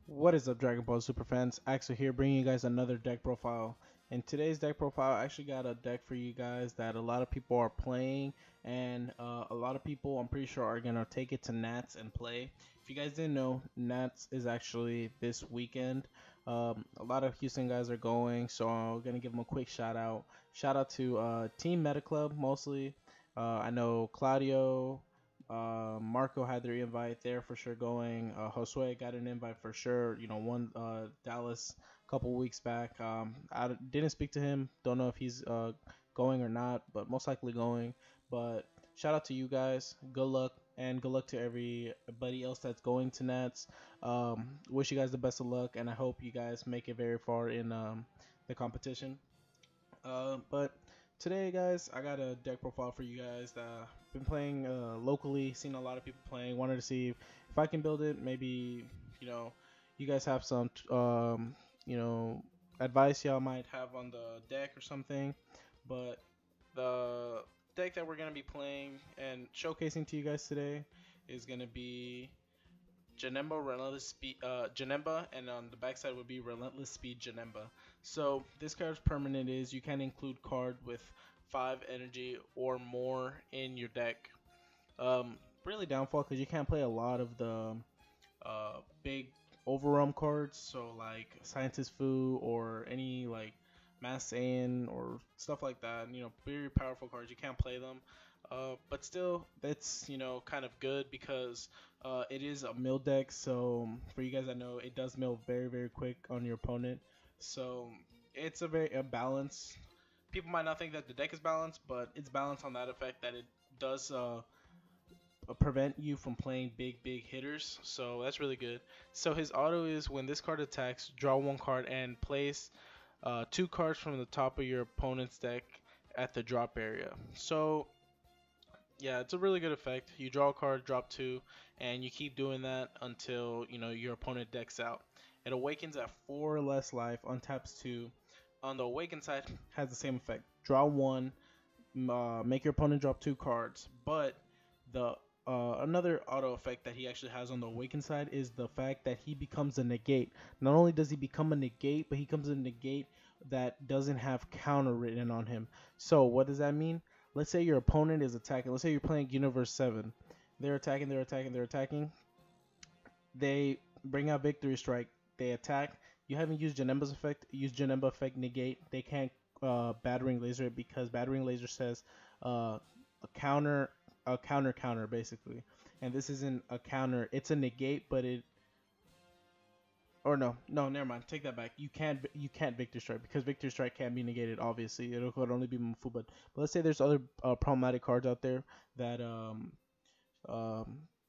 What is up, Dragon Ball super fans? Axel here, bringing you guys another deck profile. In today's deck profile, I actually got a deck for you guys that a lot of people are playing, and a lot of people, I'm pretty sure, are gonna take it to Nats and play. If you guys didn't know, Nats is actually this weekend. A lot of Houston guys are going, so I'm gonna give them a quick shout out. Shout out to Team Meta Club mostly. I know Claudio. Marco had their invite there for sure going. Josue got an invite for sure. You know, one Dallas a couple weeks back. I didn't speak to him. Don't know if he's going or not, but most likely going. But shout out to you guys. Good luck. And good luck to everybody else that's going to Nats. Wish you guys the best of luck, and I hope you guys make it very far in the competition. But today, guys, I got a deck profile for you guys that I've been playing locally, seen a lot of people playing. Wanted to see if I can build it. Maybe you guys have some advice y'all might have on the deck or something. But the deck that we're gonna be playing and showcasing to you guys today is gonna be Janemba, Relentless Speed, Janemba, and on the backside would be Relentless Speed Janemba. So this card's permanent is you can include card with 5 energy or more in your deck. Really downfall because you can't play a lot of the big overrun cards, so like Scientist Fu or any like Mass Saiyan or stuff like that. You know, very powerful cards. You can't play them. But still, that's kind of good because it is a mill deck. So for you guys that know, it does mill very quick on your opponent. So it's a balance. People might not think that the deck is balanced, but it's balanced on that effect that it does prevent you from playing big hitters. So that's really good. So his auto is when this card attacks, draw 1 card and place 2 cards from the top of your opponent's deck at the drop area. So yeah, it's a really good effect. You draw a card, drop 2, and you keep doing that until your opponent decks out. It awakens at 4 less life, untaps 2. On the awaken side, has the same effect. Draw 1, make your opponent drop 2 cards. But the another auto effect that he actually has on the awaken side is the fact that he becomes a negate. Not only does he become a negate, but he becomes a negate that doesn't have counter written on him. So what does that mean? Let's say your opponent is attacking. Let's say you're playing Universe 7. They're attacking. They bring out Victory Strike. They attack. You haven't used Janemba's effect. Use Janemba effect negate. They can't Battering Laser it because Battering Laser says a counter basically. And this isn't a counter. It's a negate, but it or no, never mind. Take that back. You can't Victor Strike because Victor Strike can't be negated. Obviously, it could only be Mufu. But let's say there's other problematic cards out there that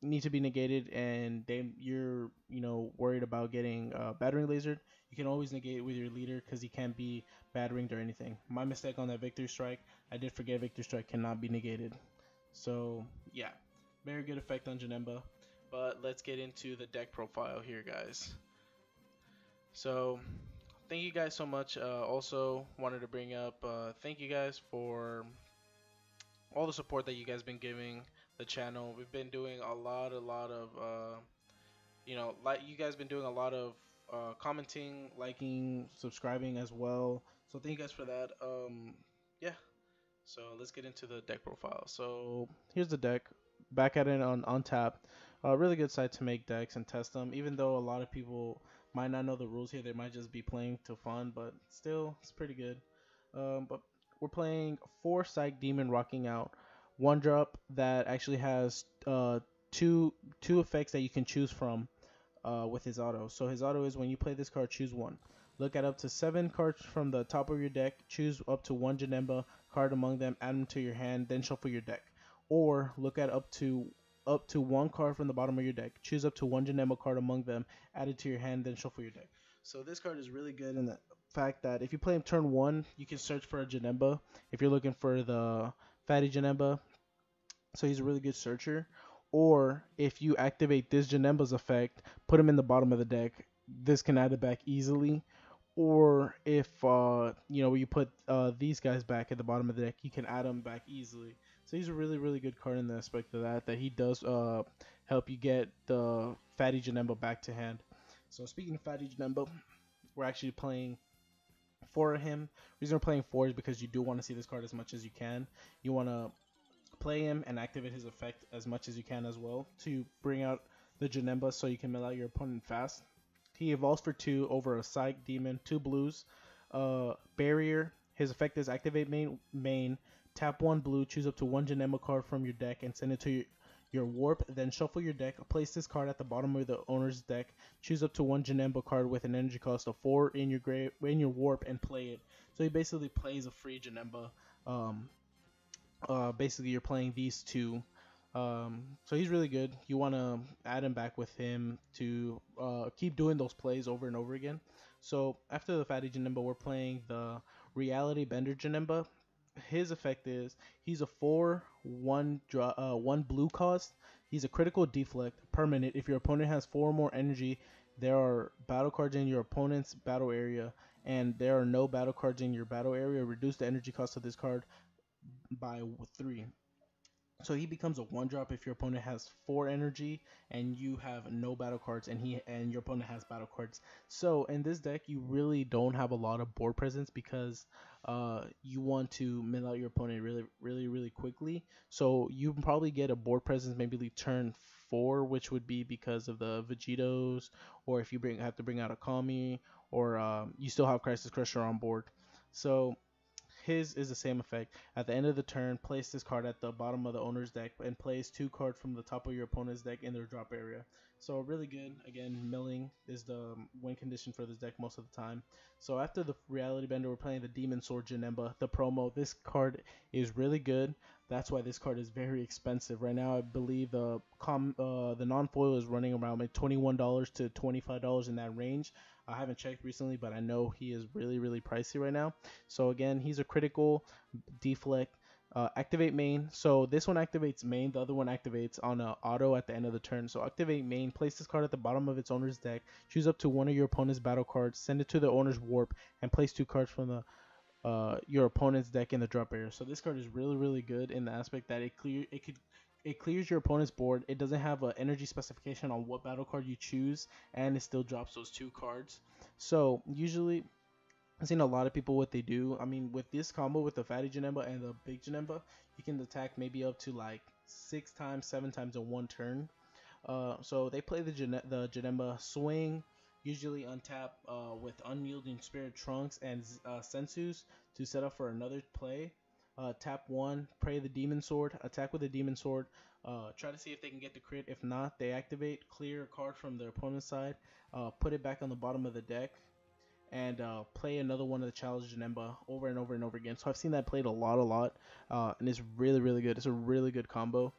need to be negated, and you're worried about getting battering lasered. You can always negate it with your leader because he can't be batteringed or anything. My mistake on that Victor Strike. I did forget Victor Strike cannot be negated. So yeah, very good effect on Janemba. But let's get into the deck profile here, guys. So thank you guys so much. Also wanted to bring up thank you guys for all the support that you guys been giving the channel. We've been doing a lot of like you guys been doing a lot of commenting, liking, subscribing as well. So thank you guys for that. Yeah. So let's get into the deck profile. So here's the deck. Back at it on tap. Really good site to make decks and test them. Even though a lot of people might not know the rules here, they might just be playing to fun, but still, it's pretty good. But we're playing 4 Psych Demon rocking out. 1 drop that actually has two effects that you can choose from with his auto. So his auto is when you play this card, choose 1. Look at up to 7 cards from the top of your deck. Choose up to 1 Janemba card among them. Add them to your hand. Then shuffle your deck. Or look at up to 1 card from the bottom of your deck. Choose up to 1 Janemba card among them. Add it to your hand. Then shuffle your deck. So this card is really good in the fact that if you play him turn 1, you can search for a Janemba if you're looking for the fatty Janemba. So he's a really good searcher. Or if you activate this Janemba's effect, put him in the bottom of the deck. This can add it back easily. Or if you put these guys back at the bottom of the deck, you can add them back easily. So he's a really good card in the aspect of that he does help you get the fatty Janemba back to hand. So speaking of Fatty Janemba, we're actually playing for him. The reason we're playing 4 is because you do want to see this card as much as you can. You want to play him and activate his effect as much as you can as well to bring out the Janemba so you can mill out your opponent fast. He evolves for 2 over a Psych Demon, 2 blues. Barrier, his effect is activate main, tap 1 blue, choose up to 1 Janemba card from your deck and send it to your warp, then shuffle your deck, place this card at the bottom of the owner's deck, choose up to 1 Janemba card with an energy cost of 4 in your warp and play it. So he basically plays a free Janemba. Basically you're playing these two. So he's really good. You want to add him back with him to keep doing those plays over and over again. So after the Fatty Janemba, we're playing the Reality Bender Janemba. His effect is he's a 4/1 1 blue cost. He's a critical deflect permanent. If your opponent has 4 or more energy, there are battle cards in your opponent's battle area, and there are no battle cards in your battle area. Reduce the energy cost of this card by 3. So he becomes a 1-drop if your opponent has 4 energy and you have no battle cards, and your opponent has battle cards. So in this deck, you really don't have a lot of board presence because you want to mill out your opponent really quickly. So you can probably get a board presence maybe turn 4, which would be because of the Vegetos, or if you have to bring out a Kami, or you still have Crisis Crusher on board. So his is the same effect. At the end of the turn, place this card at the bottom of the owner's deck and place 2 cards from the top of your opponent's deck in their drop area. So really good. Again, milling is the win condition for this deck most of the time. So after the Reality Bender, we're playing the Demon Sword Janemba, the promo. This card is really good. That's why this card is very expensive. Right now, I believe the non-foil is running around like $21 to $25 in that range. I haven't checked recently, but I know he is really pricey right now. So again, he's a critical deflect. Activate main. So this one activates main. The other one activates on an auto at the end of the turn. So activate main. Place this card at the bottom of its owner's deck. Choose up to 1 of your opponent's battle cards. Send it to the owner's warp and place 2 cards from the your opponent's deck in the drop area. So this card is really good in the aspect that it clears your opponent's board. It doesn't have an energy specification on what battle card you choose, and it still drops those 2 cards. So usually, I've seen a lot of people what they do. I mean, with this combo with the Fatty Janemba and the Big Janemba, you can attack maybe up to like 6 times, 7 times in 1 turn. So they play the Janemba swing, usually untap with Unyielding Spirit Trunks and Sensus to set up for another play. Tap 1, pray the Demon Sword, attack with the Demon Sword, try to see if they can get the crit. If not, they activate, clear a card from their opponent's side, put it back on the bottom of the deck, and play another one of the Challenge Janemba over and over again. So I've seen that played a lot, and it's really good. It's a really good combo.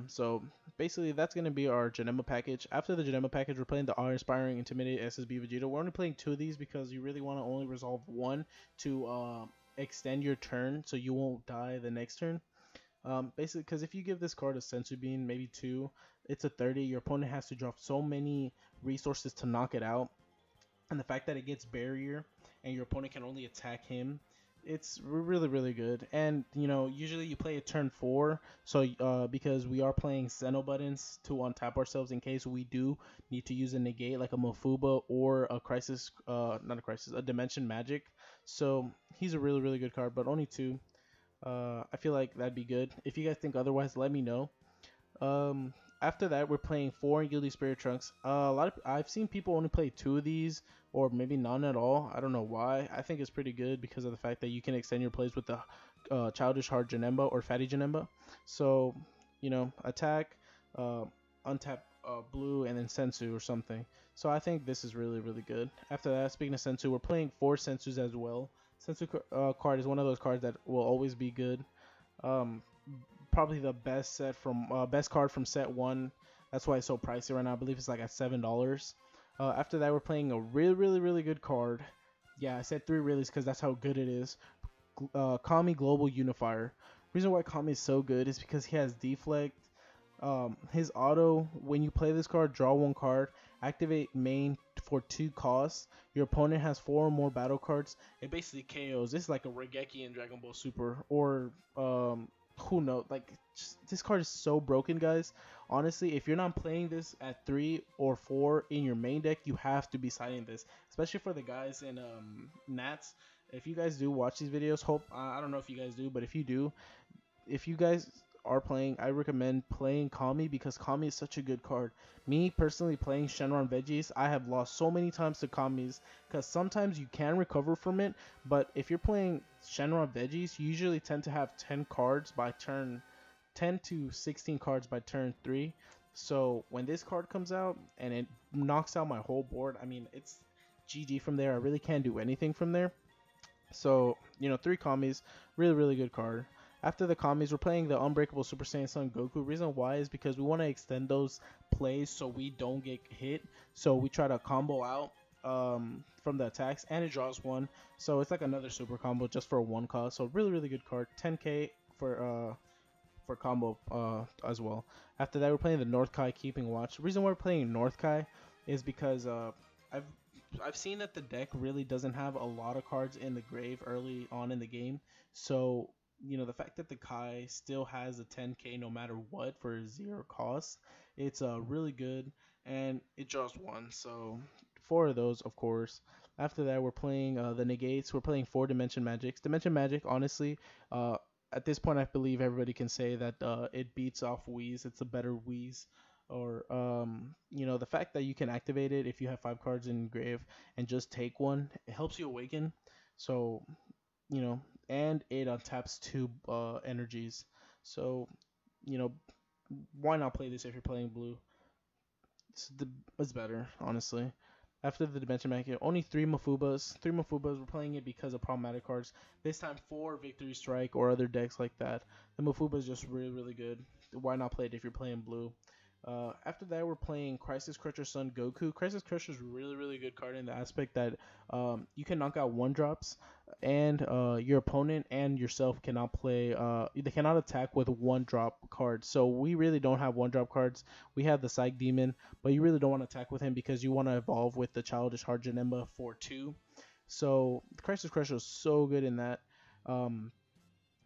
So basically that's going to be our Janemba package. After the Janemba package, we're playing the Awe-Inspiring Intimidate SSB Vegeta. We're only playing 2 of these because you really want to only resolve 1 to extend your turn so you won't die the next turn. Basically, because if you give this card a Sensu Bean, maybe 2, it's a 30. Your opponent has to drop so many resources to knock it out. And the fact that it gets barrier and your opponent can only attack him, it's really good. And you know, usually you play a turn 4, so because we are playing Xeno buttons to untap ourselves in case we do need to use a negate like a Mofuba or a crisis, a Dimension Magic. So he's a really good card, but only 2. I feel like that'd be good. If you guys think otherwise, let me know. After that, we're playing 4 Unyielding Spirit Trunks. I've seen people only play 2 of these, or maybe none at all. I don't know why. I think it's pretty good because of the fact that you can extend your plays with the Childish Heart Janemba or Fatty Janemba. So, you know, attack, untap blue, and then Sensu or something. So I think this is really good. After that, speaking of Sensu, we're playing 4 Sensus as well. Sensu card is one of those cards that will always be good. Probably the best card from set 1. That's why it's so pricey right now. I believe it's like at $7. After that, we're playing a really good card. Yeah, I said 3 reallys because that's how good it is. Kami Global Unifier. Reason why Kami is so good is because he has deflect. His auto, when you play this card, draw 1 card, activate main for 2 costs. Your opponent has 4 or more battle cards. It basically KOs. This is like a Regeki in Dragon Ball Super, or who knows? Like, this card is so broken, guys. Honestly, if you're not playing this at 3 or 4 in your main deck, you have to be siding this, especially for the guys in Nats. If you guys do watch these videos, hope I don't know if you guys do, but if you do, if you guys are playing, I recommend playing Kami because Kami is such a good card. Me personally playing Shenron Veggies, I have lost so many times to Kamis because sometimes you can recover from it, but if you're playing Shenron Veggies, you usually tend to have 10 cards by turn 10 to 16 cards by turn 3. So when this card comes out and it knocks out my whole board, I mean, it's GG from there. I really can't do anything from there. So, 3 Kamis, really, really good card. After the Kamis, we're playing the Unbreakable Super Saiyan Son Goku. Reason why is because we want to extend those plays so we don't get hit. So we try to combo out from the attacks, and it draws 1. So it's like another super combo just for 1 cost. So really, really good card. 10k for combo as well. After that, we're playing the North Kai Keeping Watch. The reason why we're playing North Kai is because I've I've seen that the deck really doesn't have a lot of cards in the grave early on in the game. So, the fact that the Kai still has a 10k no matter what for 0 cost, it's really good, and it draws 1. So, 4 of those, of course. After that, we're playing the negates. We're playing 4 Dimension Magics. Dimension Magic, honestly, at this point, I believe everybody can say that it beats off Wheeze. It's a better Wheeze. Or the fact that you can activate it if you have 5 cards in grave and just take one, it helps you awaken. So, and it untaps 2 energies. So, you know, why not play this if you're playing blue? It's better, honestly. After the Dimension Magic, only 3 Mafubas. 3 Mafubas, we're playing it because of problematic cards. This time 4 Victory Strike or other decks like that. The Mafuba is just really, really good. Why not play it if you're playing blue? After that, we're playing Crisis Crusher Son Goku. Crisis Crusher is really, really good card in the aspect that you can knock out 1-drops, and your opponent and yourself cannot play. They cannot attack with 1-drop cards. So we really don't have 1-drop cards. We have the Psych Demon, but you really don't want to attack with him because you want to evolve with the Childish Heart Janemba for 2. So Crisis Crusher is so good in that.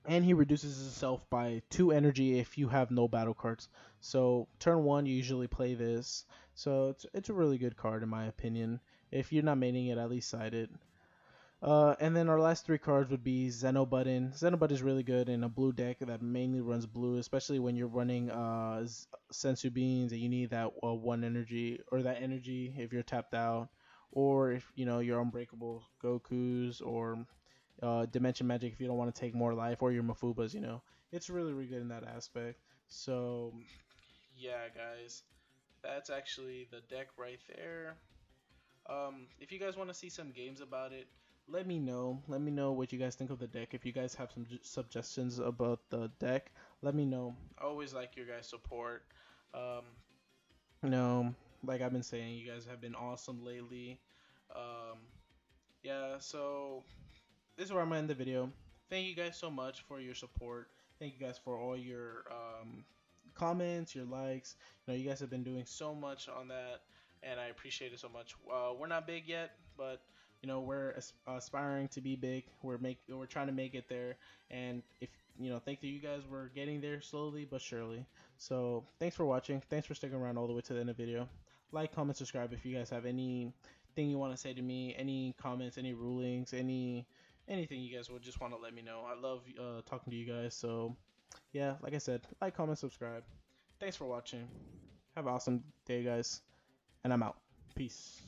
And he reduces himself by 2 energy if you have no battle cards. So turn 1, you usually play this. So it's a really good card in my opinion. If you're not maining it, at least side it. And then our last 3 cards would be Xenobutton. Xenobutton is really good in a blue deck that mainly runs blue, especially when you're running Sensu Beans and you need that 1 energy or that energy if you're tapped out, or if you're Unbreakable Gokus, or Dimension Magic if you don't want to take more life, or your Mafubas. It's really, really good in that aspect. So yeah, guys, that's actually the deck right there. If you guys want to see some games about it, let me know. Let me know what you guys think of the deck. If you guys have some suggestions about the deck, let me know. I always like your guys' support. Um, like I've been saying, you guys have been awesome lately. Um, yeah, so this is where I'm gonna end the video. Thank you guys so much for your support. Thank you guys for all your comments, your likes. You guys have been doing so much on that, and I appreciate it so much. We're not big yet, but we're aspiring to be big. We're trying to make it there, and if thank you guys, we're getting there slowly but surely. So thanks for watching. Thanks for sticking around all the way to the end of the video. Like, comment, subscribe if you guys have anything you want to say to me, any comments, any rulings, anything you guys would just want to let me know. I love talking to you guys. So yeah, like I said, like, comment, subscribe. Thanks for watching. Have an awesome day, guys, and I'm out. Peace.